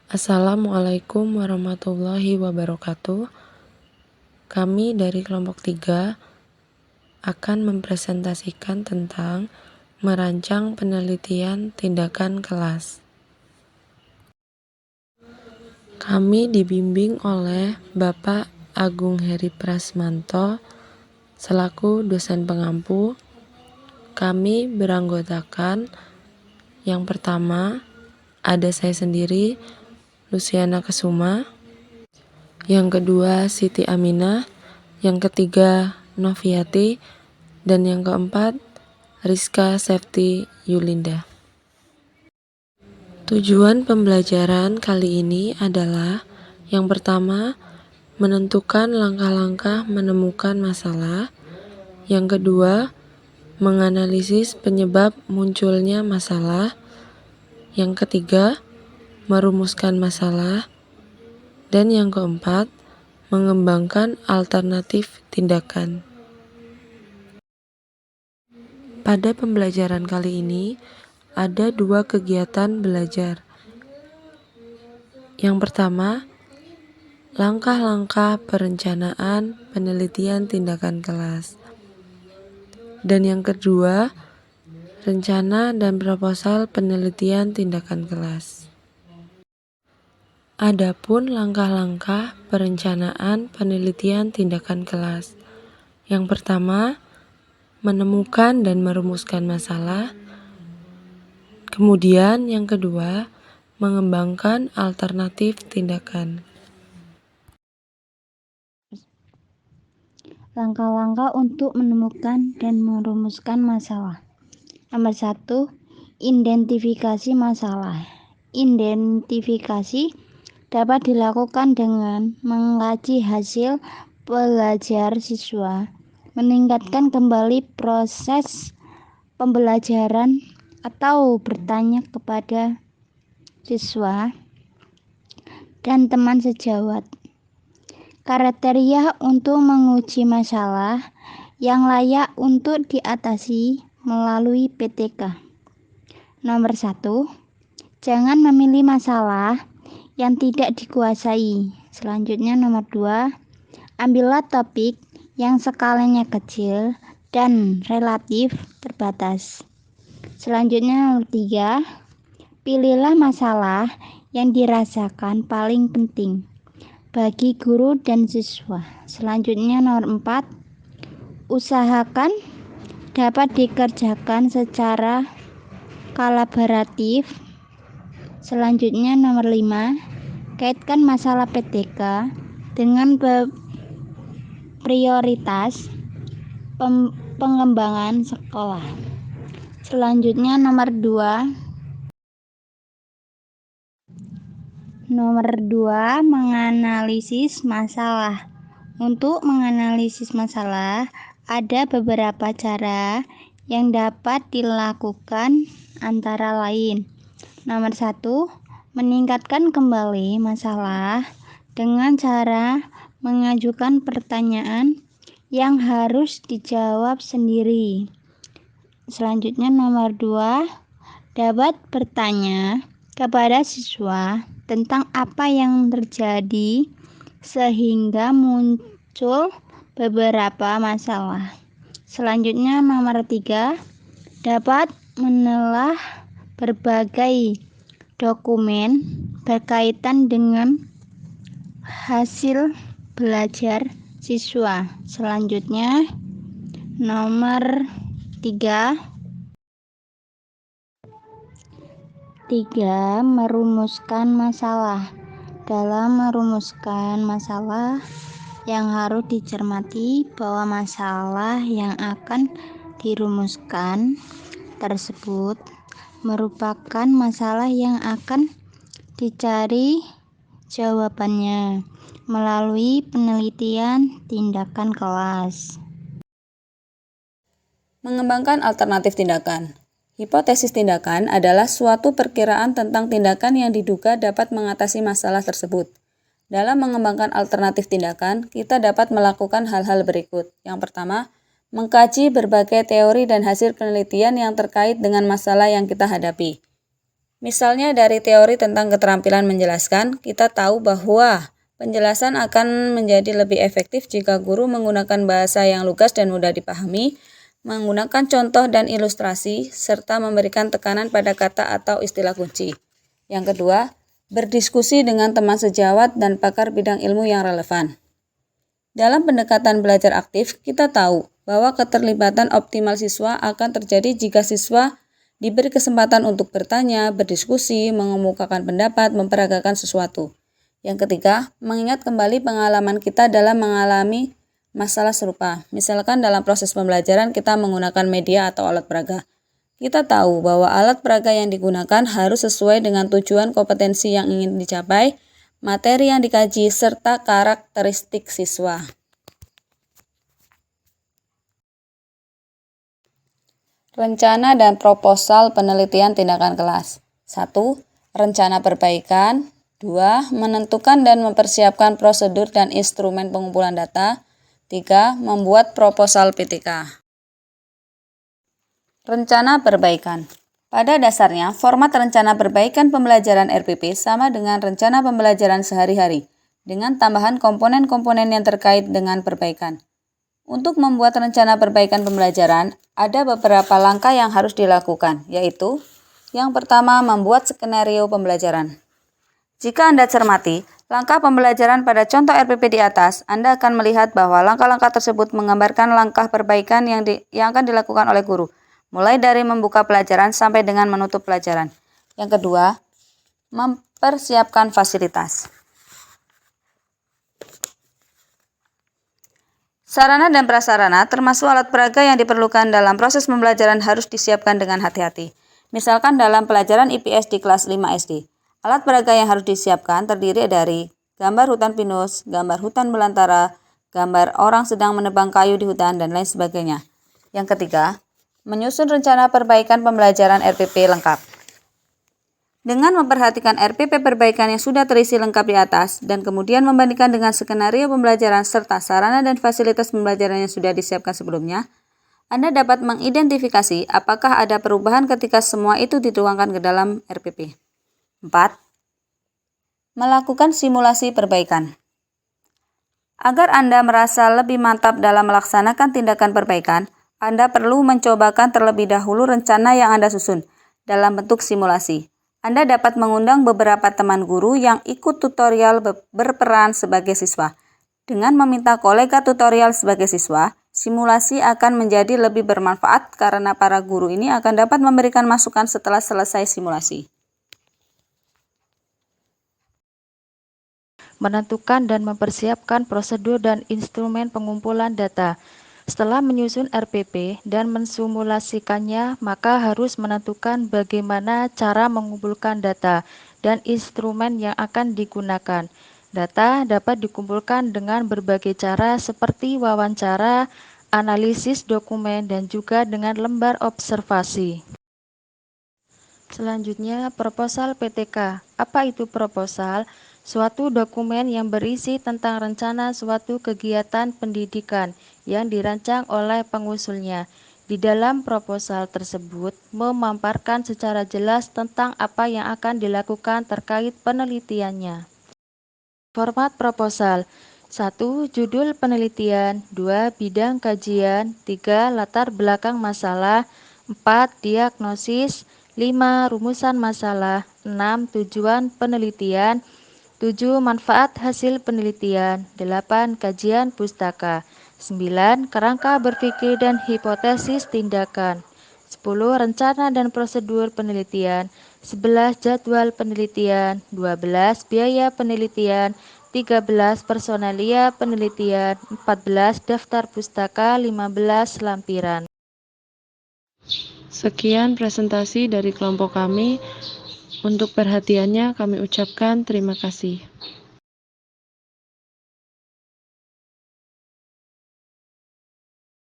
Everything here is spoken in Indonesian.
Assalamualaikum warahmatullahi wabarakatuh. Kami dari kelompok 3 akan mempresentasikan tentang merancang penelitian tindakan kelas. Kami dibimbing oleh Bapak Agung Heri Prasmanto selaku dosen pengampu. Kami beranggotakan yang pertama ada saya sendiri, Luciana Kesuma. Yang kedua Siti Aminah. Yang ketiga Noviati. Dan yang keempat Rizka Sefti Yulinda. Tujuan pembelajaran kali ini adalah yang pertama menentukan langkah-langkah menemukan masalah. Yang kedua menganalisis penyebab munculnya masalah. Yang ketiga merumuskan masalah. Dan yang keempat mengembangkan alternatif tindakan. Pada pembelajaran kali ini ada 2 kegiatan belajar. Yang pertama, langkah-langkah perencanaan penelitian tindakan kelas. Dan yang kedua, rencana dan proposal penelitian tindakan kelas. Adapun langkah-langkah perencanaan penelitian tindakan kelas. Yang pertama, menemukan dan merumuskan masalah. Kemudian yang kedua, mengembangkan alternatif tindakan. Langkah-langkah untuk menemukan dan merumuskan masalah. Nomor 1, identifikasi masalah. Identifikasi dapat dilakukan dengan mengkaji hasil belajar siswa, meningkatkan kembali proses pembelajaran atau bertanya kepada siswa dan teman sejawat. Kriteria untuk menguji masalah yang layak untuk diatasi melalui PTK. Nomor 1, jangan memilih masalah yang tidak dikuasai. Selanjutnya nomor 2, ambillah topik yang skalanya kecil dan relatif terbatas. Selanjutnya nomor 3, pilihlah masalah yang dirasakan paling penting bagi guru dan siswa. Selanjutnya nomor 4, usahakan dapat dikerjakan secara kolaboratif. Selanjutnya nomor 5, kaitkan masalah PTK dengan prioritas pengembangan sekolah. Selanjutnya nomor 2, menganalisis masalah. Untuk menganalisis masalah, ada beberapa cara yang dapat dilakukan, antara lain. Nomor 1, meningkatkan kembali masalah dengan cara mengajukan pertanyaan yang harus dijawab sendiri. Selanjutnya nomor 2, dapat bertanya kepada siswa tentang apa yang terjadi sehingga muncul beberapa masalah. Selanjutnya nomor 3, dapat menelaah berbagai dokumen berkaitan dengan hasil belajar siswa. Selanjutnya nomor 3, merumuskan masalah. Dalam merumuskan masalah, yang harus dicermati bahwa masalah yang akan dirumuskan tersebut merupakan masalah yang akan dicari jawabannya melalui penelitian tindakan kelas. Mengembangkan alternatif tindakan. Hipotesis tindakan adalah suatu perkiraan tentang tindakan yang diduga dapat mengatasi masalah tersebut. Dalam mengembangkan alternatif tindakan, kita dapat melakukan hal-hal berikut. Yang pertama, mengkaji berbagai teori dan hasil penelitian yang terkait dengan masalah yang kita hadapi. Misalnya dari teori tentang keterampilan menjelaskan, kita tahu bahwa penjelasan akan menjadi lebih efektif jika guru menggunakan bahasa yang lugas dan mudah dipahami, menggunakan contoh dan ilustrasi, serta memberikan tekanan pada kata atau istilah kunci. Yang kedua, berdiskusi dengan teman sejawat dan pakar bidang ilmu yang relevan. Dalam pendekatan belajar aktif, kita tahu bahwa keterlibatan optimal siswa akan terjadi jika siswa diberi kesempatan untuk bertanya, berdiskusi, mengemukakan pendapat, memperagakan sesuatu. Yang ketiga, mengingat kembali pengalaman kita dalam mengalami masalah serupa. Misalkan dalam proses pembelajaran kita menggunakan media atau alat peraga. Kita tahu bahwa alat peraga yang digunakan harus sesuai dengan tujuan kompetensi yang ingin dicapai, materi yang dikaji, serta karakteristik siswa. Rencana dan proposal penelitian tindakan kelas. 1. Rencana perbaikan. 2. Menentukan dan mempersiapkan prosedur dan instrumen pengumpulan data. 3. Membuat proposal PTK. Rencana perbaikan. Pada dasarnya, format rencana perbaikan pembelajaran RPP sama dengan rencana pembelajaran sehari-hari, dengan tambahan komponen-komponen yang terkait dengan perbaikan. Untuk membuat rencana perbaikan pembelajaran, ada beberapa langkah yang harus dilakukan, yaitu yang pertama, membuat skenario pembelajaran. Jika Anda cermati langkah pembelajaran pada contoh RPP di atas, Anda akan melihat bahwa langkah-langkah tersebut menggambarkan langkah perbaikan yang akan dilakukan oleh guru, mulai dari membuka pelajaran sampai dengan menutup pelajaran. Yang kedua, mempersiapkan fasilitas. Sarana dan prasarana termasuk alat peraga yang diperlukan dalam proses pembelajaran harus disiapkan dengan hati-hati. Misalkan dalam pelajaran IPS di kelas 5 SD, alat peraga yang harus disiapkan terdiri dari gambar hutan pinus, gambar hutan belantara, gambar orang sedang menebang kayu di hutan, dan lain sebagainya. Yang ketiga, menyusun rencana perbaikan pembelajaran RPP lengkap. Dengan memperhatikan RPP perbaikan yang sudah terisi lengkap di atas dan kemudian membandingkan dengan skenario pembelajaran serta sarana dan fasilitas pembelajaran yang sudah disiapkan sebelumnya, Anda dapat mengidentifikasi apakah ada perubahan ketika semua itu dituangkan ke dalam RPP. 4. Melakukan simulasi perbaikan. Agar Anda merasa lebih mantap dalam melaksanakan tindakan perbaikan, Anda perlu mencobakan terlebih dahulu rencana yang Anda susun dalam bentuk simulasi. Anda dapat mengundang beberapa teman guru yang ikut tutorial berperan sebagai siswa. Dengan meminta kolega tutorial sebagai siswa, simulasi akan menjadi lebih bermanfaat karena para guru ini akan dapat memberikan masukan setelah selesai simulasi. Menentukan dan mempersiapkan prosedur dan instrumen pengumpulan data. Setelah menyusun RPP dan mensimulasikannya, maka harus menentukan bagaimana cara mengumpulkan data dan instrumen yang akan digunakan. Data dapat dikumpulkan dengan berbagai cara seperti wawancara, analisis dokumen, dan juga dengan lembar observasi. Selanjutnya, proposal PTK. Apa itu proposal? Suatu dokumen yang berisi tentang rencana suatu kegiatan pendidikan yang dirancang oleh pengusulnya. Di dalam proposal tersebut memaparkan secara jelas tentang apa yang akan dilakukan terkait penelitiannya. Format proposal: 1. Judul penelitian. 2. Bidang kajian. 3. Latar belakang masalah. 4. Diagnosis. 5. Rumusan masalah. 6. Tujuan penelitian. 7. Manfaat hasil penelitian. 8. Kajian pustaka. 9. Kerangka berpikir dan hipotesis tindakan. 10. Rencana dan prosedur penelitian. 11. Jadwal penelitian. 12. Biaya penelitian. 13. Personalia penelitian. 14. Daftar pustaka. 15. Lampiran. Sekian presentasi dari kelompok kami. Untuk perhatiannya kami ucapkan terima kasih.